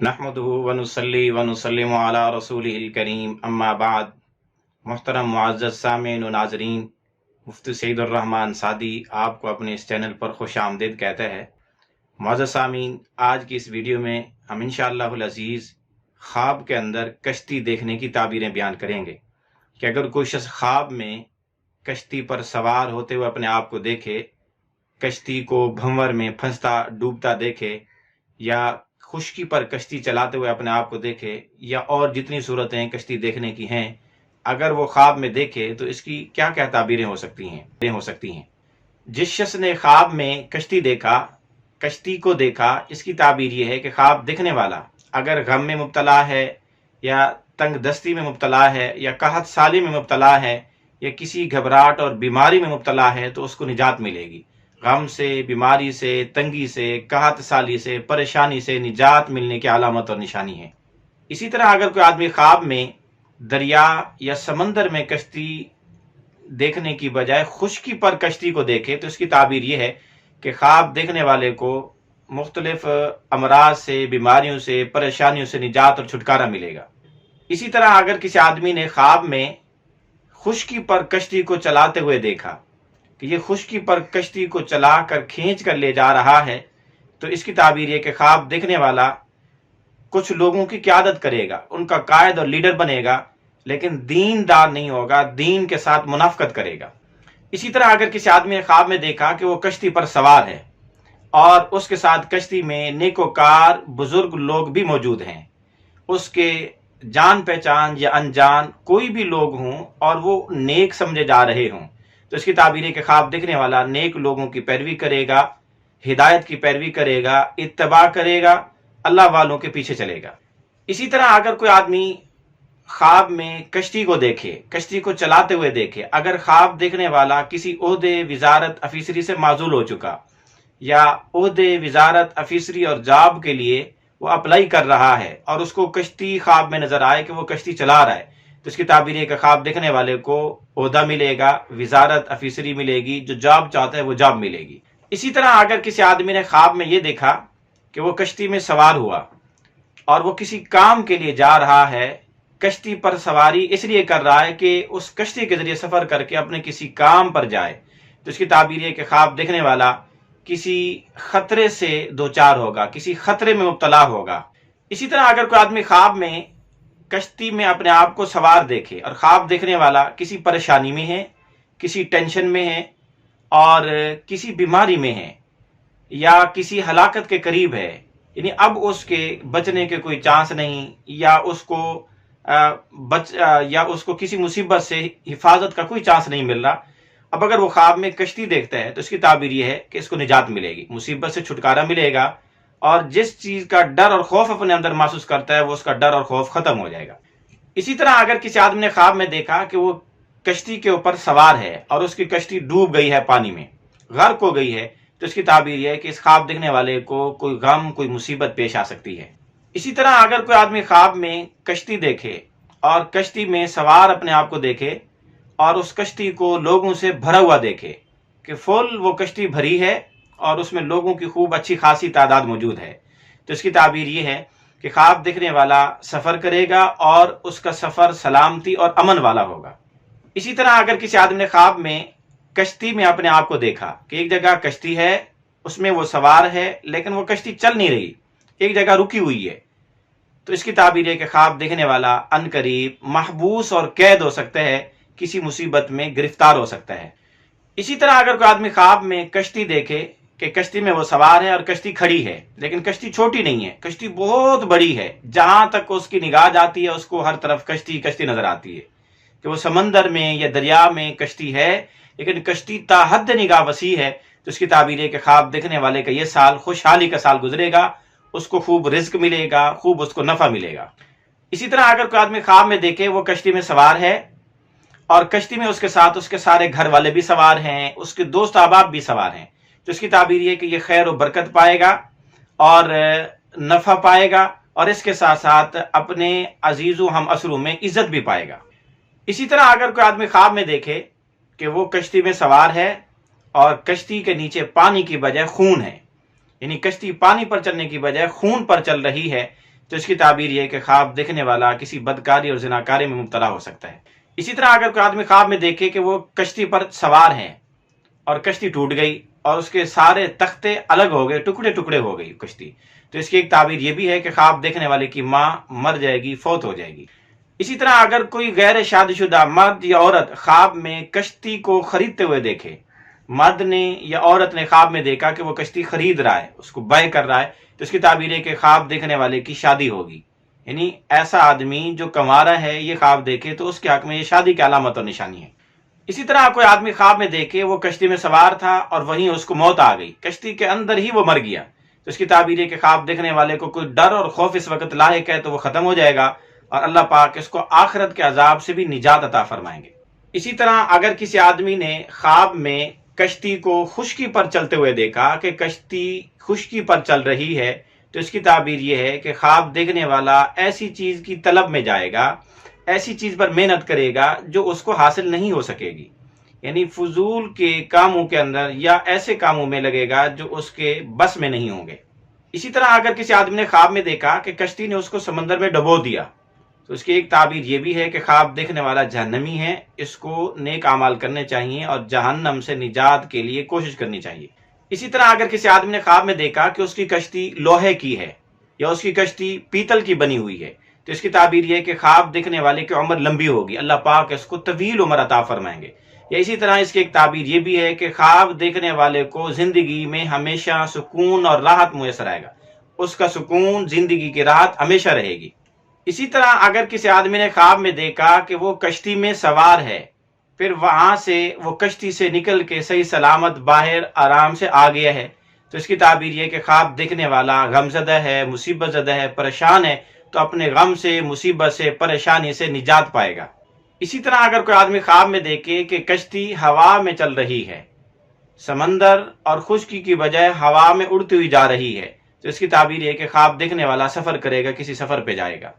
نحمدہ ونصلی ونسلم علی رسولہ الکریم اما بعد۔ محترم معزز سامعین و ناظرین، مفتی سعید الرحمن سعدی آپ کو اپنے اس چینل پر خوش آمدید کہتے ہیں۔ معزز سامعین، آج کی اس ویڈیو میں ہم انشاءاللہ العزیز خواب کے اندر کشتی دیکھنے کی تعبیریں بیان کریں گے کہ اگر کوئی شخص خواب میں کشتی پر سوار ہوتے ہوئے اپنے آپ کو دیکھے، کشتی کو بھنور میں پھنستا ڈوبتا دیکھے، یا خشکی پر کشتی چلاتے ہوئے اپنے آپ کو دیکھے، یا اور جتنی صورتیں کشتی دیکھنے کی ہیں، اگر وہ خواب میں دیکھے تو اس کی کیا کیا تعبیریں ہو سکتی ہیں۔ جس شخص نے خواب میں کشتی دیکھا، کشتی کو دیکھا، اس کی تعبیر یہ ہے کہ خواب دیکھنے والا اگر غم میں مبتلا ہے، یا تنگ دستی میں مبتلا ہے، یا قحط سالی میں مبتلا ہے، یا کسی گھبراہٹ اور بیماری میں مبتلا ہے تو اس کو نجات ملے گی۔ غم سے، بیماری سے، تنگی سے، قحط سالی سے، پریشانی سے نجات ملنے کی علامت اور نشانی ہے۔ اسی طرح اگر کوئی آدمی خواب میں دریا یا سمندر میں کشتی دیکھنے کی بجائے خشکی پر کشتی کو دیکھے تو اس کی تعبیر یہ ہے کہ خواب دیکھنے والے کو مختلف امراض سے، بیماریوں سے، پریشانیوں سے نجات اور چھٹکارا ملے گا۔ اسی طرح اگر کسی آدمی نے خواب میں خشکی پر کشتی کو چلاتے ہوئے دیکھا کہ یہ خشکی پر کشتی کو چلا کر کھینچ کر لے جا رہا ہے، تو اس کی تعبیر یہ کہ خواب دیکھنے والا کچھ لوگوں کی قیادت کرے گا، ان کا قائد اور لیڈر بنے گا، لیکن دیندار نہیں ہوگا، دین کے ساتھ منافقت کرے گا۔ اسی طرح اگر کسی آدمی نے خواب میں دیکھا کہ وہ کشتی پر سوار ہے اور اس کے ساتھ کشتی میں نیکوکار بزرگ لوگ بھی موجود ہیں، اس کے جان پہچان یا انجان کوئی بھی لوگ ہوں اور وہ نیک سمجھے جا رہے ہوں، تو اس کی تعبیر ہے کہ خواب دیکھنے والا نیک لوگوں کی پیروی کرے گا، ہدایت کی پیروی کرے گا، اتباع کرے گا، اللہ والوں کے پیچھے چلے گا۔ اسی طرح اگر کوئی آدمی خواب میں کشتی کو دیکھے، کشتی کو چلاتے ہوئے دیکھے، اگر خواب دیکھنے والا کسی عہدے، وزارت، افیسری سے معزول ہو چکا، یا عہدے، وزارت، افیسری اور جاب کے لیے وہ اپلائی کر رہا ہے اور اس کو کشتی خواب میں نظر آئے کہ وہ کشتی چلا رہا ہے، تو اس کی تعبیر ہے کہ خواب دیکھنے والے کو عہدہ ملے گا، وزارت، افیسری ملے گی، جو جاب چاہتا ہے وہ جاب ملے گی۔ اسی طرح اگر کسی آدمی نے خواب میں یہ دیکھا کہ وہ کشتی میں سوار ہوا اور وہ کسی کام کے لیے جا رہا ہے، کشتی پر سواری اس لیے کر رہا ہے کہ اس کشتی کے ذریعے سفر کر کے اپنے کسی کام پر جائے، تو اس کی تعبیر ہے کہ خواب دیکھنے والا کسی خطرے سے دوچار ہوگا، کسی خطرے میں مبتلا ہوگا۔ اسی طرح اگر کوئی آدمی خواب میں کشتی میں اپنے آپ کو سوار دیکھے اور خواب دیکھنے والا کسی پریشانی میں ہے، کسی ٹینشن میں ہے اور کسی بیماری میں ہے، یا کسی ہلاکت کے قریب ہے، یعنی اب اس کے بچنے کے کوئی چانس نہیں، یا اس کو کسی مصیبت سے حفاظت کا کوئی چانس نہیں مل رہا، اب اگر وہ خواب میں کشتی دیکھتا ہے تو اس کی تعبیر یہ ہے کہ اس کو نجات ملے گی، مصیبت سے چھٹکارا ملے گا، اور جس چیز کا ڈر اور خوف اپنے اندر محسوس کرتا ہے وہ اس کا ڈر اور خوف ختم ہو جائے گا۔ اسی طرح اگر کسی آدمی نے خواب میں دیکھا کہ وہ کشتی کے اوپر سوار ہے اور اس کی کشتی ڈوب گئی ہے، پانی میں غرق ہو گئی ہے، تو اس کی تعبیر یہ ہے کہ اس خواب دیکھنے والے کو کوئی غم، کوئی مصیبت پیش آ سکتی ہے۔ اسی طرح اگر کوئی آدمی خواب میں کشتی دیکھے اور کشتی میں سوار اپنے آپ کو دیکھے اور اس کشتی کو لوگوں سے بھرا ہوا دیکھے کہ فل وہ کشتی بھری ہے اور اس میں لوگوں کی خوب اچھی خاصی تعداد موجود ہے، تو اس کی تعبیر یہ ہے کہ خواب دیکھنے والا سفر کرے گا اور اس کا سفر سلامتی اور امن والا ہوگا۔ اسی طرح اگر کسی آدمی نے خواب میں کشتی میں اپنے آپ کو دیکھا کہ ایک جگہ کشتی ہے، اس میں وہ سوار ہے، لیکن وہ کشتی چل نہیں رہی، ایک جگہ رکی ہوئی ہے، تو اس کی تعبیر ہے کہ خواب دیکھنے والا ان قریب محبوس اور قید ہو سکتا ہے، کسی مصیبت میں گرفتار ہو سکتا ہے۔ اسی طرح اگر کوئی آدمی خواب میں کشتی دیکھے کہ کشتی میں وہ سوار ہے اور کشتی کھڑی ہے، لیکن کشتی چھوٹی نہیں ہے، کشتی بہت بڑی ہے، جہاں تک اس کی نگاہ جاتی ہے اس کو ہر طرف کشتی کشتی نظر آتی ہے، کہ وہ سمندر میں یا دریا میں کشتی ہے، لیکن کشتی تا حد نگاہ وسیع ہے، تو اس کی تعبیر ہے کہ خواب دیکھنے والے کا یہ سال خوشحالی کا سال گزرے گا، اس کو خوب رزق ملے گا، خوب اس کو نفع ملے گا۔ اسی طرح اگر کوئی آدمی خواب میں دیکھے وہ کشتی میں سوار ہے اور کشتی میں اس کے ساتھ اس کے سارے گھر والے بھی سوار ہیں، اس کے دوست احباب بھی سوار ہیں، تو اس کی تعبیر یہ کہ یہ خیر و برکت پائے گا اور نفع پائے گا، اور اس کے ساتھ ساتھ اپنے عزیز و ہم اسروں میں عزت بھی پائے گا۔ اسی طرح اگر کوئی آدمی خواب میں دیکھے کہ وہ کشتی میں سوار ہے اور کشتی کے نیچے پانی کی بجائے خون ہے، یعنی کشتی پانی پر چلنے کی بجائے خون پر چل رہی ہے، تو اس کی تعبیر یہ ہے کہ خواب دیکھنے والا کسی بدکاری اور زناکاری میں مبتلا ہو سکتا ہے۔ اسی طرح اگر کوئی آدمی خواب میں دیکھے کہ وہ کشتی پر سوار ہیں اور کشتی ٹوٹ گئی اور اس کے سارے تختے الگ ہو گئے، ٹکڑے ٹکڑے ہو گئی کشتی، تو اس کی ایک تعبیر یہ بھی ہے کہ خواب دیکھنے والے کی ماں مر جائے گی، فوت ہو جائے گی۔ اسی طرح اگر کوئی غیر شادی شدہ مرد یا عورت خواب میں کشتی کو خریدتے ہوئے دیکھے، مرد نے یا عورت نے خواب میں دیکھا کہ وہ کشتی خرید رہا ہے، اس کو بائے کر رہا ہے، تو اس کی تعبیر ہے کہ خواب دیکھنے والے کی شادی ہوگی۔ یعنی ایسا آدمی جو کنوارا ہے یہ خواب دیکھے تو اس کے حق میں یہ شادی کی علامت اور نشانی ہے۔ اسی طرح کوئی آدمی خواب میں دیکھے وہ کشتی میں سوار تھا اور وہیں اس کو موت آ گئی، کشتی کے اندر ہی وہ مر گیا، تو اس کی تعبیر ہے کہ خواب دیکھنے والے کو کوئی ڈر اور خوف اس وقت لاحق ہے تو وہ ختم ہو جائے گا اور اللہ پاک اس کو آخرت کے عذاب سے بھی نجات عطا فرمائیں گے۔ اسی طرح اگر کسی آدمی نے خواب میں کشتی کو خشکی پر چلتے ہوئے دیکھا کہ کشتی خشکی پر چل رہی ہے، تو اس کی تعبیر یہ ہے کہ خواب دیکھنے والا ایسی چیز کی طلب میں جائے گا، ایسی چیز پر محنت کرے گا جو اس کو حاصل نہیں ہو سکے گی، یعنی فضول کے کاموں کے اندر یا ایسے کاموں میں لگے گا جو اس کے بس میں نہیں ہوں گے۔ اسی طرح اگر کسی آدمی نے خواب میں دیکھا کہ کشتی نے اس کو سمندر میں ڈبو دیا، تو اس کی ایک تعبیر یہ بھی ہے کہ خواب دیکھنے والا جہنمی ہے، اس کو نیک اعمال کرنے چاہیے اور جہنم سے نجات کے لیے کوشش کرنی چاہیے۔ اسی طرح اگر کسی آدمی نے خواب میں دیکھا کہ اس کی کشتی لوہے کی ہے یا اس کی کشتی پیتل کی بنی ہوئی ہے، تو اس کی تعبیر یہ ہے کہ خواب دیکھنے والے کی عمر لمبی ہوگی، اللہ پاک اس کو طویل عمر عطا فرمائیں گے۔ یا اسی طرح اس کی ایک تعبیر یہ بھی ہے کہ خواب دیکھنے والے کو زندگی میں ہمیشہ سکون اور راحت میسر آئے گا، اس کا سکون، زندگی کی راحت ہمیشہ رہے گی۔ اسی طرح اگر کسی آدمی نے خواب میں دیکھا کہ وہ کشتی میں سوار ہے، پھر وہاں سے وہ کشتی سے نکل کے صحیح سلامت باہر آرام سے آ گیا ہے، تو اس کی تعبیر یہ کہ خواب دیکھنے والا غم زدہ ہے، مصیبت زدہ ہے، پریشان ہے، تو اپنے غم سے، مصیبت سے، پریشانی سے نجات پائے گا۔ اسی طرح اگر کوئی آدمی خواب میں دیکھے کہ کشتی ہوا میں چل رہی ہے، سمندر اور خشکی کی بجائے ہوا میں اڑتی ہوئی جا رہی ہے، تو اس کی تعبیر یہ کہ خواب دیکھنے والا سفر کرے گا، کسی سفر پہ جائے گا۔